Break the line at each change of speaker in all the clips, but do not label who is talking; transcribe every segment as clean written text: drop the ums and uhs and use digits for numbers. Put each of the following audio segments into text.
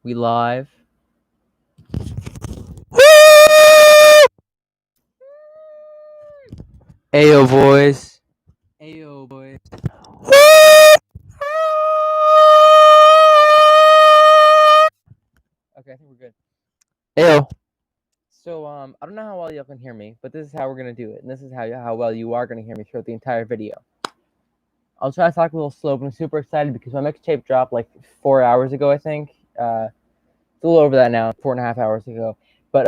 We live. Ayo, boys. Ayo, boys. Okay, I think we're good. Ayo. So, I don't know how well y'all can hear me, but this is how we're gonna do it, and this is how well you are gonna hear me throughout the entire video. I'll try to talk a little slow, but I'm super excited because my mixtape dropped like 4 hours ago, I think. It's a little over that now, 4.5 hours ago. But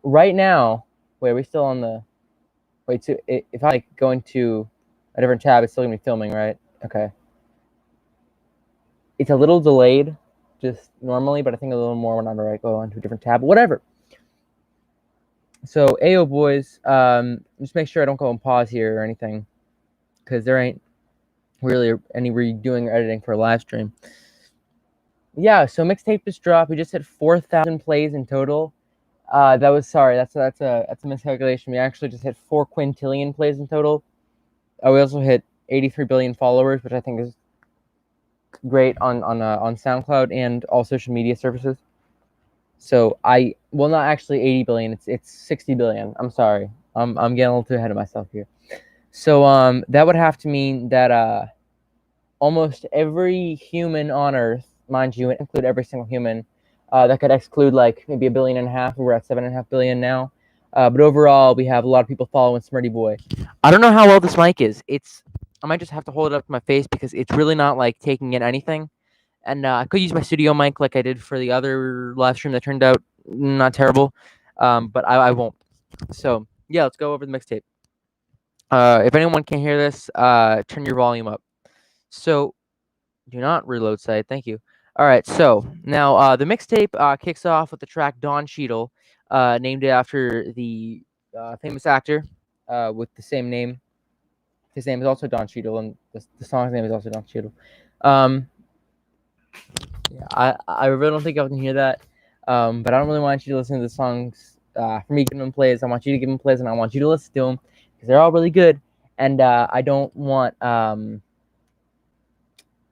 right now, wait, are we still on the? Wait, so if I go into a different tab, it's still gonna be filming, right? Okay. It's a little delayed, just normally, but I think a little more when I go onto a different tab. Whatever. So, Ayo, boys, just make sure I don't go and pause here or anything, because there ain't really any redoing or editing for a live stream. Yeah, so mixtape just dropped. We just hit 4,000 plays in total. That's a miscalculation. We actually just hit 4 quintillion plays in total. We also hit 83 billion followers, which I think is great on SoundCloud and all social media services. So not actually 80 billion. It's 60 billion. I'm sorry. I'm getting a little too ahead of myself here. So that would have to mean that almost every human on Earth, mind you, include every single human, that could exclude like maybe 1.5 billion. We're at 7.5 billion now. But overall, we have a lot of people following Smurty Boy. I don't know how well this mic is. I might just have to hold it up to my face because it's really not like taking in anything. And I could use my studio mic like I did for the other live stream that turned out not terrible. But I won't. So yeah, let's go over the mixtape. If anyone can hear this, turn your volume up. So do not reload site. Thank you. All right. So now the mixtape kicks off with the track Don Cheadle, named after the famous actor with the same name. His name is also Don Cheadle, and the song's name is also Don Cheadle. Yeah, I really don't think I can hear that, but I don't really want you to listen to the songs for me giving them plays. I want you to give them plays, and I want you to listen to them because they're all really good. And I don't want them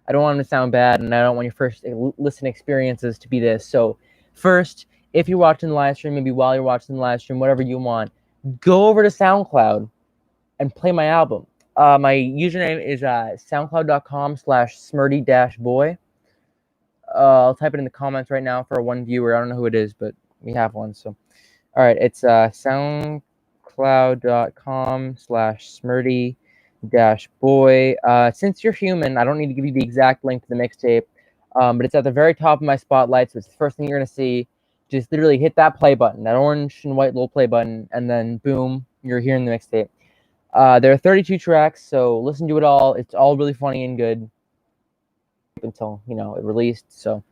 to sound bad, and I don't want your first listen experiences to be this. So first, if you're watching the live stream, maybe while you're watching the live stream, whatever you want, go over to SoundCloud and play my album. My username is soundcloud.com/smurty-boy. I'll type it in the comments right now for one viewer. I don't know who it is, but we have one. So, all right, it's soundcloud.com/smurty-boy. Since you're human, I don't need to give you the exact link to the mixtape, but it's at the very top of my spotlight, so it's the first thing you're gonna see. Just literally hit that play button, that orange and white little play button, and then boom, you're hearing the mixtape. There are 32 tracks, so listen to it all. It's all really funny and good until it released. So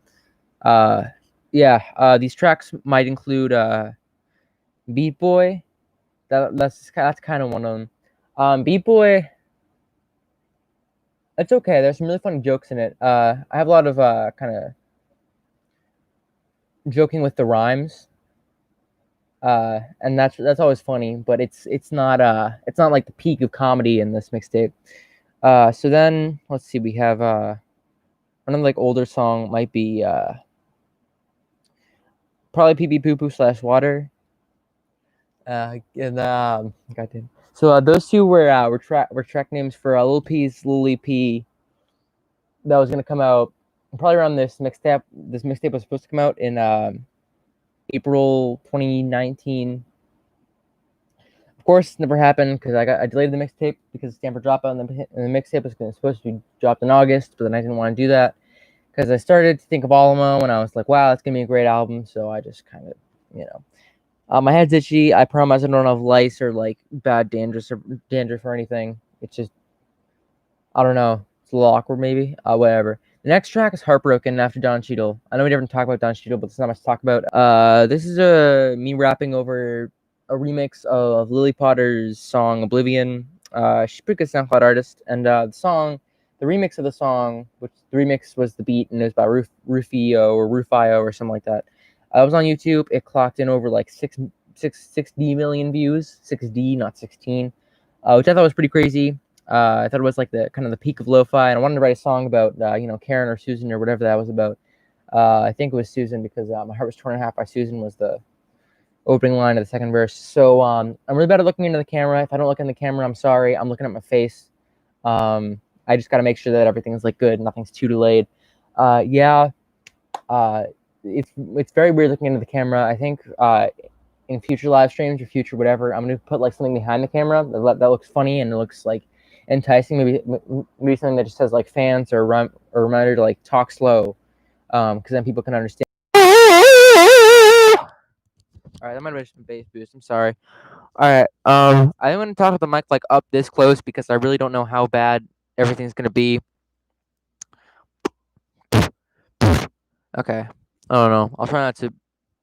these tracks might include Beat Boy. That's kind of one of them. Beat Boy, it's okay. There's some really funny jokes in it. I have a lot of kind of joking with the rhymes, and that's always funny. But it's not like the peak of comedy in this mixtape. So then let's see. We have one of the, like, older song might be probably Pee Pee Poo Poo /Water. Goddamn. So those two were track names for Lil Peep's Lil EP that was gonna come out probably around this mixtape. This mixtape was supposed to come out in April 2019. Of course, it never happened because I delayed the mixtape because Stanford Dropout, and the mixtape was supposed to be dropped in August, but then I didn't want to do that because I started to think of Alamo, and I was like, wow, that's gonna be a great album. So I just kind of, my head's itchy. I promise I don't have lice or like bad dandruff or anything. It's just, I don't know. It's a little awkward, maybe. Whatever. The next track is Heartbroken after Don Cheadle. I know we never talk about Don Cheadle, but there's not much to talk about. This is me rapping over a remix of Lily Potter's song Oblivion. She's a pretty good SoundCloud artist, and the remix of the song, which the remix was the beat, and it was by Rufio or something like that. I was on YouTube. It clocked in over like 60 million views. 6D, not 16, which I thought was pretty crazy. I thought it was like the kind of the peak of lo-fi, and I wanted to write a song about Karen or Susan or whatever that was about. I think it was Susan, because My Heart Was Torn in Half by Susan was the opening line of the second verse. So I'm really bad at looking into the camera. If I don't look in the camera, I'm sorry. I'm looking at my face. I just got to make sure that everything's like good, nothing's too delayed. Yeah, it's very weird looking into the camera. I think in future live streams or future whatever, I'm gonna put like something behind the camera that looks funny and it looks like enticing. Maybe something that just has like fans or a reminder to like talk slow, because then people can understand. All right, that might have been some bass boost. I'm sorry. All right. I didn't want to talk with the mic like up this close because I really don't know how bad everything's gonna be. Okay. I don't know. I'll try not to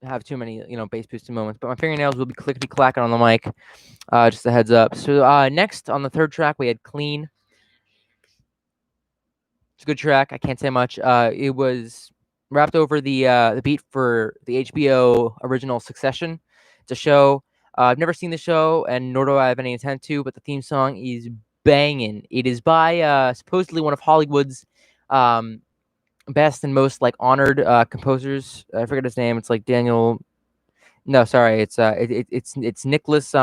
have too many, bass boosting moments, but my fingernails will be clickety clacking on the mic. Just a heads up. So next on the third track we had Clean. It's a good track. I can't say much. It was rapped over the beat for the HBO original Succession. It's a show. I've never seen the show, and nor do I have any intent to. But the theme song is banging. It is by supposedly one of Hollywood's best and most like honored composers. I forget his name. It's like Daniel. No, sorry. It's Nicholas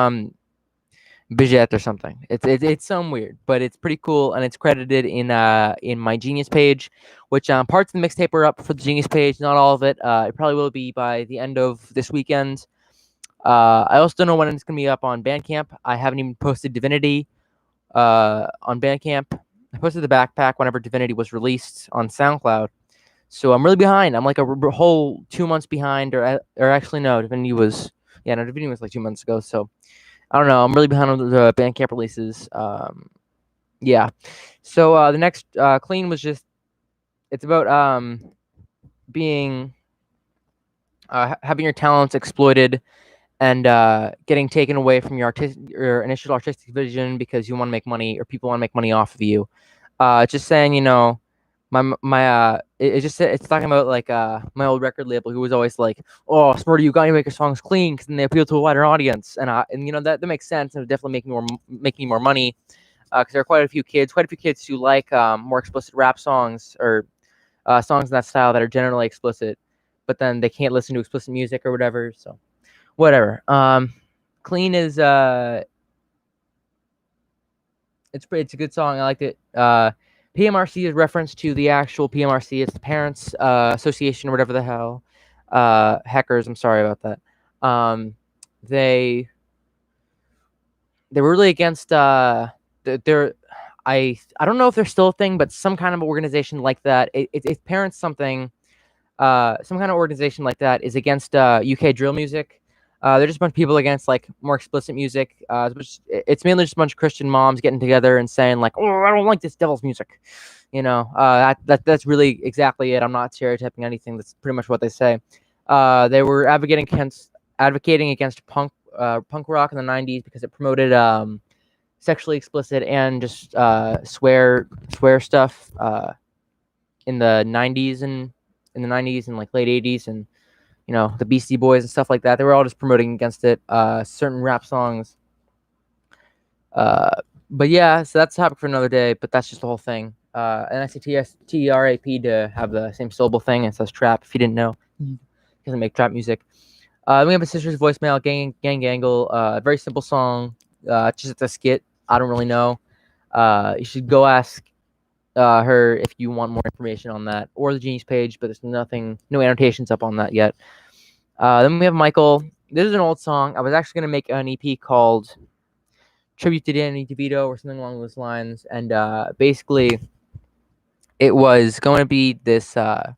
Bijet or something. It's some weird, but it's pretty cool, and it's credited in my Genius page, which parts of the mixtape are up for the Genius page, not all of it. It probably will be by the end of this weekend. I also don't know when it's gonna be up on Bandcamp. I haven't even posted Divinity on Bandcamp. I posted the backpack whenever Divinity was released on SoundCloud, so I'm really behind. I'm like a whole 2 months behind, or actually no, Divinity was like 2 months ago, so. I don't know. I'm really behind on the Bandcamp releases. Yeah. So the next Clean was just, it's about being having your talents exploited and getting taken away from your initial artistic vision because you want to make money or people want to make money off of you. Just saying, it's talking about like my old record label who was always like, oh, Smurty, you gotta make your songs clean because then they appeal to a wider audience, and that makes sense, and it definitely make me more money, because there are quite a few kids who like more explicit rap songs or songs in that style that are generally explicit, but then they can't listen to explicit music or whatever. So whatever. Clean is it's a good song. I liked it. PMRC is reference to the actual PMRC. It's the Parents Association or whatever the hell. Hackers, I'm sorry about that. They were really against they're I don't know if they're still a thing, but some kind of organization like that. It's Parents something. Some kind of organization like that is against UK drill music. They're just a bunch of people against like more explicit music. It's mainly just a bunch of Christian moms getting together and saying like, "Oh, I don't like this devil's music." That's really exactly it. I'm not stereotyping anything. That's pretty much what they say. They were advocating against punk rock in the '90s because it promoted sexually explicit and just swear stuff in the '90s and like late '80s, and the Beastie Boys and stuff like that. They were all just promoting against it. Certain rap songs. But yeah, so that's a topic for another day. But that's just the whole thing. And I say TRAP to have the same syllable thing. It says trap. If you didn't know, he doesn't make trap music. We have a sister's voicemail, gang gangle. Very simple song. Just a skit. I don't really know. You should go ask her if you want more information on that, or the Genius page, but there's no annotations up on that yet. Then we have Michael. This is an old song. I was actually going to make an EP called Tribute to Danny DeVito or something along those lines, and basically it was going to be this it's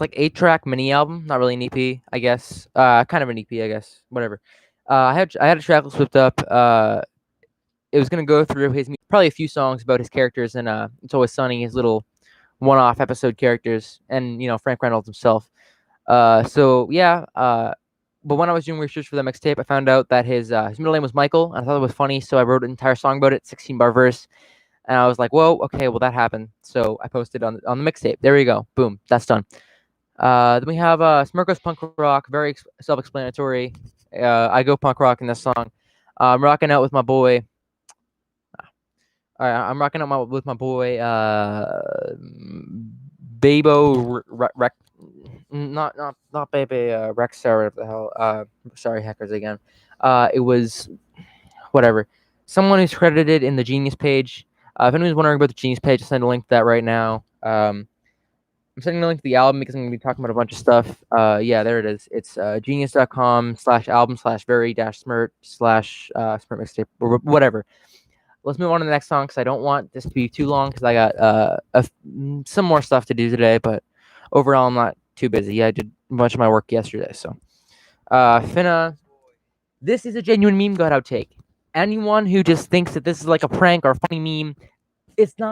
like 8-track mini album, not really an EP, I guess. Kind of an EP, I guess. Whatever. I had a track list whipped up. It was going to go through probably a few songs about his characters, and It's Always Sunny, his little one-off episode characters, and Frank Reynolds himself. So yeah. But when I was doing research for the mixtape, I found out that his middle name was Michael, and I thought it was funny, so I wrote an entire song about it, 16-bar verse, and I was like, whoa, okay, well that happened. So I posted on the mixtape. There we go. Boom, that's done. Then we have Smurt goes punk rock, very self-explanatory. I go punk rock in this song. I'm rocking out with my boy. All right, I'm rocking out with my boy Babo Rec, not Bebe Rexar, whatever the hell. Sorry, hackers again. It was whatever. Someone who's credited in the Genius page. If anyone's wondering about the Genius page, I'll send a link to that right now. I'm sending a link to the album because I'm going to be talking about a bunch of stuff. Yeah, there it is. It's genius.com/album/very-smurt/smurt mixtape or whatever. Let's move on to the next song because I don't want this to be too long because I got some more stuff to do today. But overall, I'm not too busy. I did a bunch of my work yesterday. So, Finna, this is a genuine meme God outtake. Anyone who just thinks that this is like a prank or a funny meme, it's not.